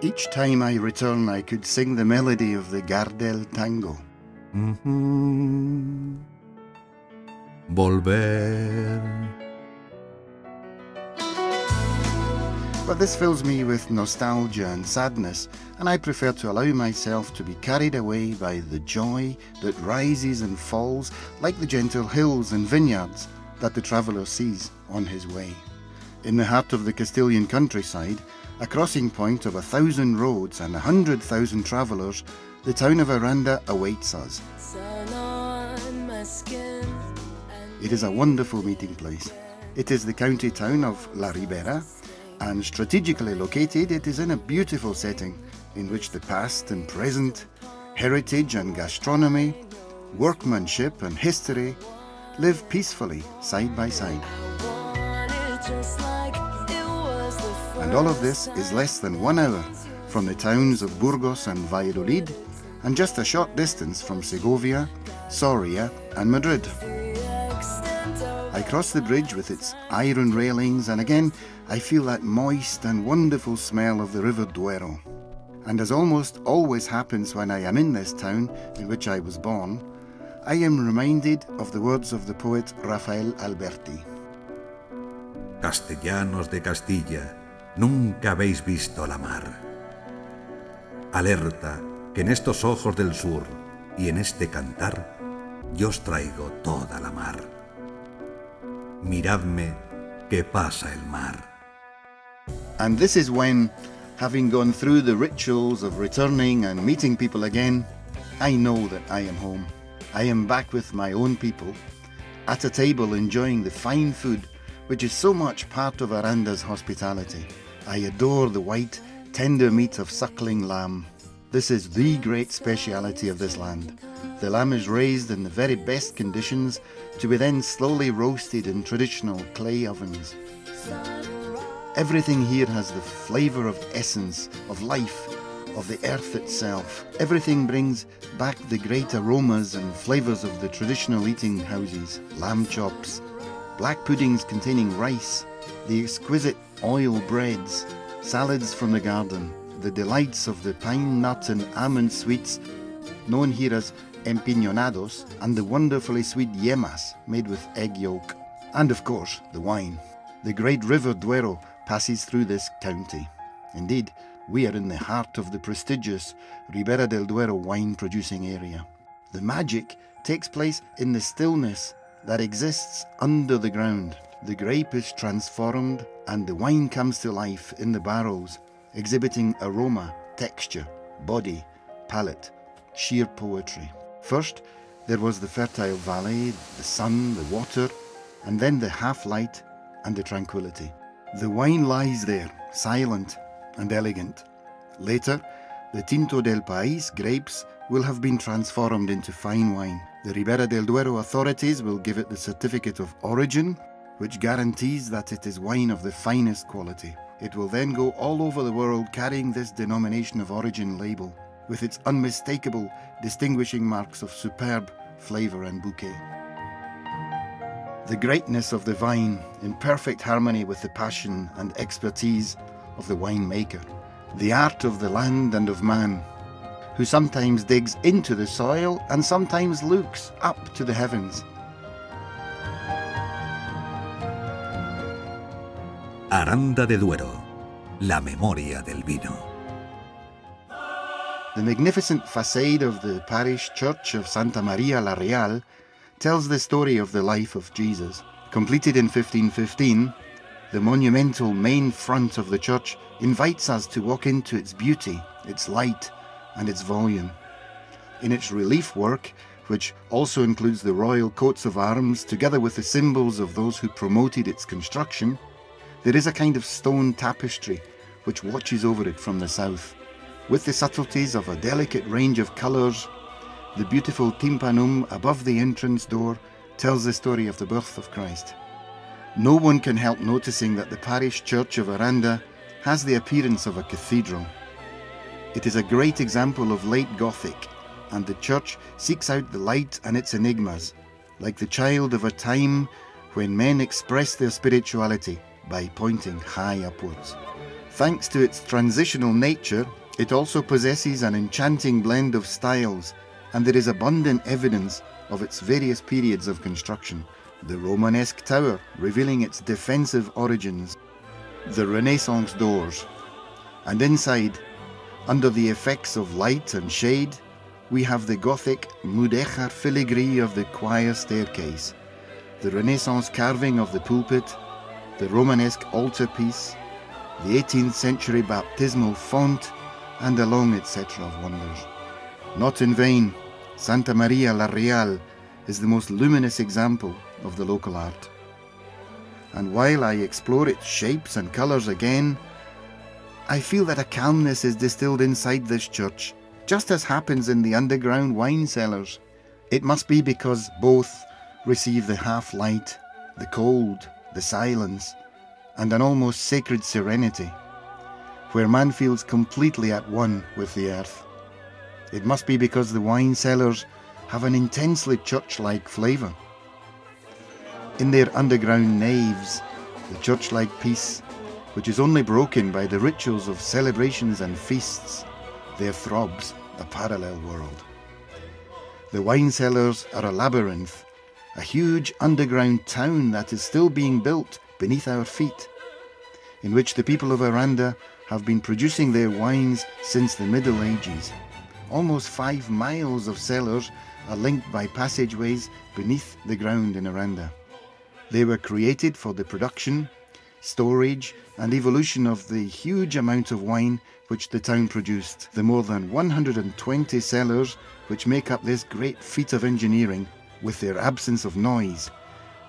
Each time I return, I could sing the melody of the Gardel tango. Volver. But this fills me with nostalgia and sadness, and I prefer to allow myself to be carried away by the joy that rises and falls like the gentle hills and vineyards that the traveller sees on his way. In the heart of the Castilian countryside, a crossing point of 1,000 roads and 100,000 travellers, the town of Aranda awaits us. It is a wonderful meeting place. It is the county town of La Ribera, and strategically located, it is in a beautiful setting in which the past and present, heritage and gastronomy, workmanship and history live peacefully side by side. And all of this is less than 1 hour from the towns of Burgos and Valladolid, and just a short distance from Segovia, Soria and Madrid. I cross the bridge with its iron railings, and again I feel that moist and wonderful smell of the river Duero. And as almost always happens when I am in this town in which I was born, I am reminded of the words of the poet Rafael Alberti. Castellanos de Castilla, nunca habéis visto la mar. Alerta, que en estos ojos del sur y en este cantar, yo os traigo toda la mar. Miradme, que pasa el mar. And this is when, having gone through the rituals of returning and meeting people again, I know that I am home. I am back with my own people, at a table enjoying the fine food which is so much part of Aranda's hospitality. I adore the white, tender meat of suckling lamb. This is the great speciality of this land. The lamb is raised in the very best conditions to be then slowly roasted in traditional clay ovens. Everything here has the flavour of essence, of life, of the earth itself. Everything brings back the great aromas and flavours of the traditional eating houses. Lamb chops, black puddings containing rice, the exquisite oil breads, salads from the garden, the delights of the pine nut and almond sweets, known here as empiñonados, and the wonderfully sweet yemas made with egg yolk. And of course, the wine. The great river Duero passes through this county. Indeed, we are in the heart of the prestigious Ribera del Duero wine-producing area. The magic takes place in the stillness that exists under the ground. The grape is transformed and the wine comes to life in the barrels, exhibiting aroma, texture, body, palate, sheer poetry. First, there was the fertile valley, the sun, the water, and then the half-light and the tranquility. The wine lies there, silent and elegant. Later, the Tinto del País grapes will have been transformed into fine wine. The Ribera del Duero authorities will give it the certificate of origin, which guarantees that it is wine of the finest quality. It will then go all over the world carrying this denomination of origin label, with its unmistakable distinguishing marks of superb flavour and bouquet. The greatness of the vine in perfect harmony with the passion and expertise of the winemaker. The art of the land and of man, who sometimes digs into the soil and sometimes looks up to the heavens. Aranda de Duero, la memoria del vino. The magnificent facade of the parish church of Santa Maria la Real tells the story of the life of Jesus. Completed in 1515, the monumental main front of the church invites us to walk into its beauty, its light, and its volume. In its relief work, which also includes the royal coats of arms together with the symbols of those who promoted its construction, there is a kind of stone tapestry which watches over it from the south. With the subtleties of a delicate range of colours, the beautiful tympanum above the entrance door tells the story of the birth of Christ. No one can help noticing that the parish church of Aranda has the appearance of a cathedral. It is a great example of late Gothic, and the church seeks out the light and its enigmas, like the child of a time when men express their spirituality by pointing high upwards. Thanks to its transitional nature, it also possesses an enchanting blend of styles, and there is abundant evidence of its various periods of construction. The Romanesque tower, revealing its defensive origins, the Renaissance doors, and inside, under the effects of light and shade, we have the Gothic mudéjar filigree of the choir staircase, the Renaissance carving of the pulpit, the Romanesque altarpiece, the 18th century baptismal font, and a long etc. of wonders. Not in vain, Santa Maria la Real is the most luminous example of the local art. And while I explore its shapes and colours again, I feel that a calmness is distilled inside this church, just as happens in the underground wine cellars. It must be because both receive the half-light, the cold, the silence, and an almost sacred serenity, where man feels completely at one with the earth. It must be because the wine cellars have an intensely church-like flavour. In their underground naves, the church-like peace, which is only broken by the rituals of celebrations and feasts, there throbs a parallel world. The wine cellars are a labyrinth, a huge underground town that is still being built beneath our feet, in which the people of Aranda have been producing their wines since the Middle Ages. Almost 5 miles of cellars are linked by passageways beneath the ground in Aranda. They were created for the production, storage and evolution of the huge amount of wine which the town produced. The more than 120 cellars which make up this great feat of engineering, with their absence of noise,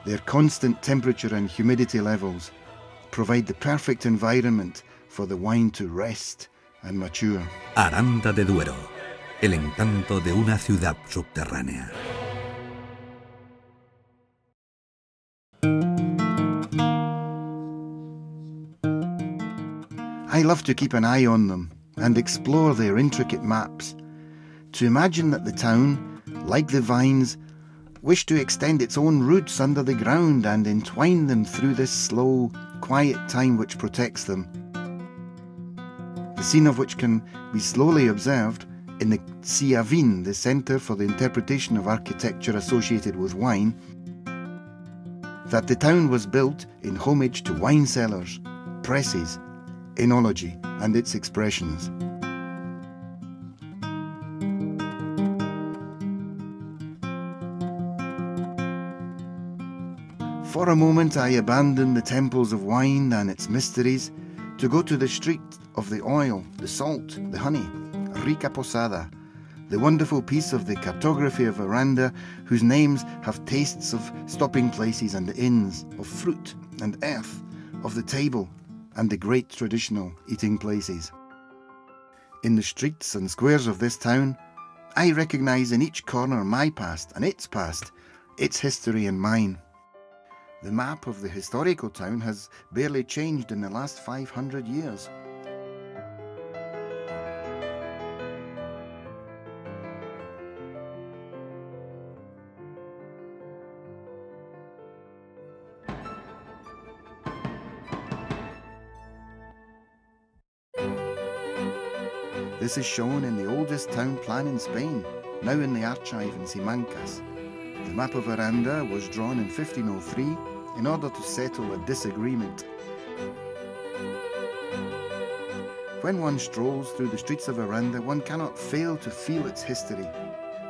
their constant temperature and humidity levels, provide the perfect environment for the wine to rest and mature. Aranda de Duero, el encanto de una ciudad subterránea. I love to keep an eye on them and explore their intricate maps, to imagine that the town, like the vines, wish to extend its own roots under the ground and entwine them through this slow, quiet time which protects them. The scene of which can be slowly observed in the Ciavin, the Centre for the Interpretation of Architecture associated with wine, that the town was built in homage to wine cellars, presses, enology and its expressions. For a moment I abandon the temples of wine and its mysteries to go to the street of the oil, the salt, the honey, Rica Posada, the wonderful piece of the cartography of Aranda, whose names have tastes of stopping places and inns, of fruit and earth, of the table and the great traditional eating places. In the streets and squares of this town, I recognise in each corner my past and its past, its history and mine. The map of the historical town has barely changed in the last 500 years. This is shown in the oldest town plan in Spain, now in the archive in Simancas. The map of Aranda was drawn in 1503 in order to settle a disagreement. When one strolls through the streets of Aranda, one cannot fail to feel its history.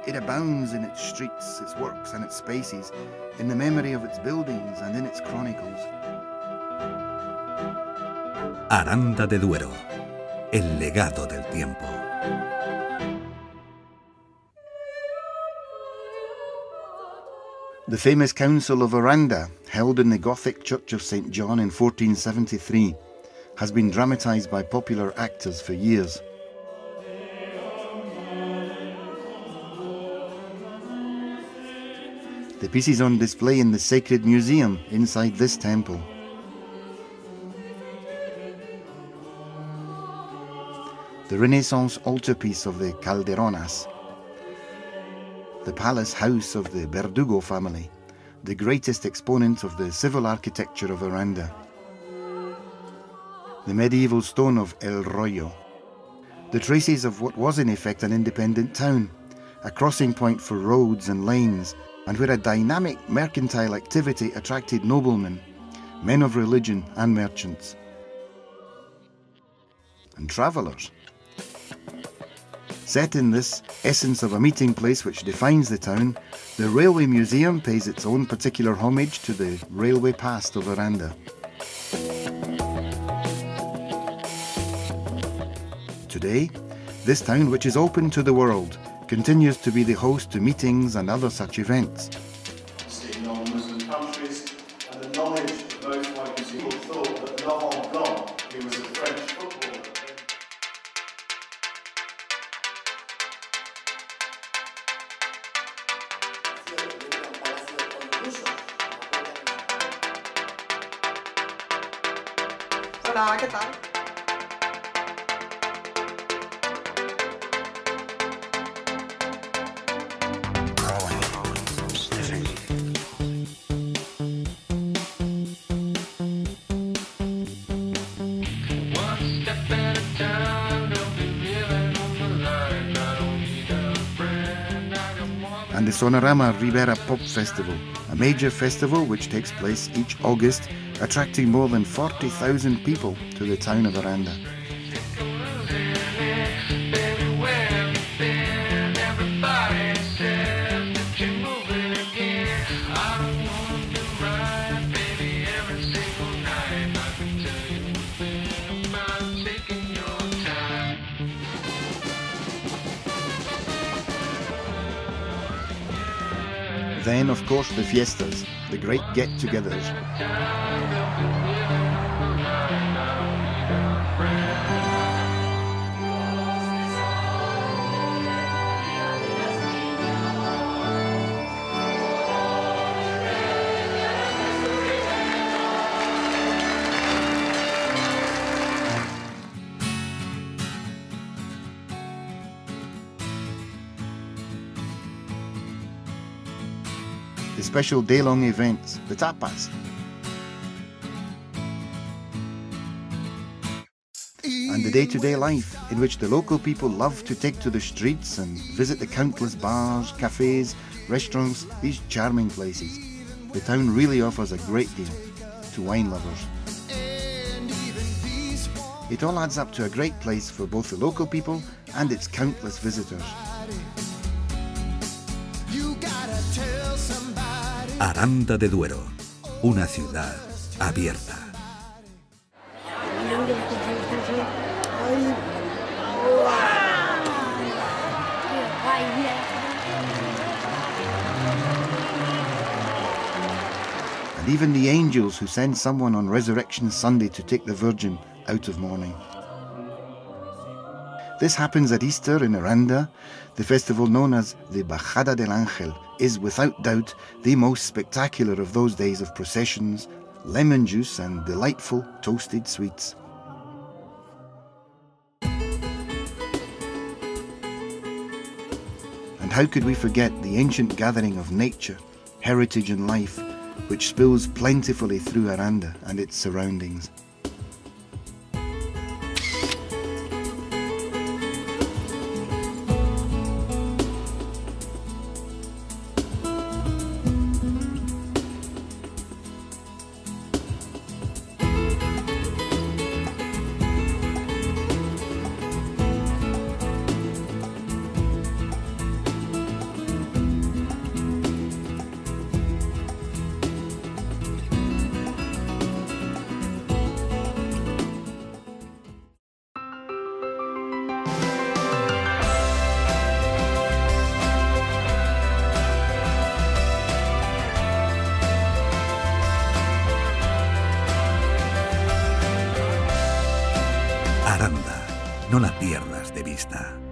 It abounds in its streets, its works and its spaces, in the memory of its buildings and in its chronicles. Aranda de Duero, el legado del tiempo. The famous Council of Aranda, held in the Gothic Church of St. John in 1473, has been dramatised by popular actors for years. The piece is on display in the Sacred Museum inside this temple. The Renaissance altarpiece of the Calderonas, the palace house of the Verdugo family, the greatest exponent of the civil architecture of Aranda. the medieval stone of El Rollo, the traces of what was in effect an independent town, a crossing point for roads and lanes, and where a dynamic mercantile activity attracted noblemen, men of religion and merchants, and travellers. Set in this essence of a meeting place which defines the town, the Railway Museum pays its own particular homage to the railway past of Aranda. Today, this town, which is open to the world, continues to be the host to meetings and other such events. In non-Muslim countries, and the knowledge of those white people thought that Laurent Blanc, who was a French footballer. Hola, ¿qué tal? And the Sonorama Ribera Pop Festival, a major festival which takes place each August, attracting more than 40,000 people to the town of Aranda. Then, of course, the fiestas, the great get-togethers. The special day-long events, the tapas. And the day-to-day life in which the local people love to take to the streets and visit the countless bars, cafes, restaurants, these charming places. The town really offers a great deal to wine lovers. It all adds up to a great place for both the local people and its countless visitors. Aranda de Duero, una ciudad abierta. And even the angels who send someone on Resurrection Sunday to take the Virgin out of mourning. This happens at Easter in Aranda. The festival known as the Bajada del Ángel is without doubt the most spectacular of those days of processions, lemon juice and delightful toasted sweets. And how could we forget the ancient gathering of nature, heritage and life, which spills plentifully through Aranda and its surroundings. Aranda, no la pierdas de vista.